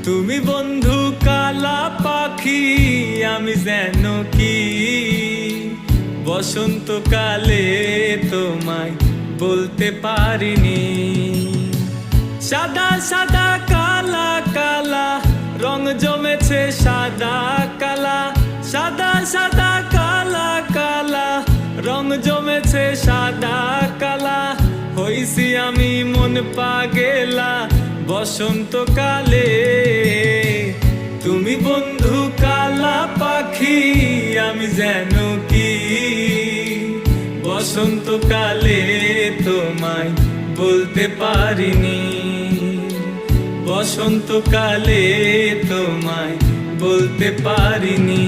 তুমি বন্ধু কালা পাখি, আমি যেন কি বসন্তকালে তোমায় বলতে পারিনি। সাদা সাদা কালা কালা রং জমেছে সাদা কালা, সাদা সাদা কালা কালা রং জমেছে সাদা কালা। হইছি আমি মন পাগেলা বসন্তকালে। তুমি বন্ধু কালা পাখি, আমি যেন কি বসন্তকালে তোমায় বলতে পারিনি। বসন্তকালে তোমায় বলতে পারিনি।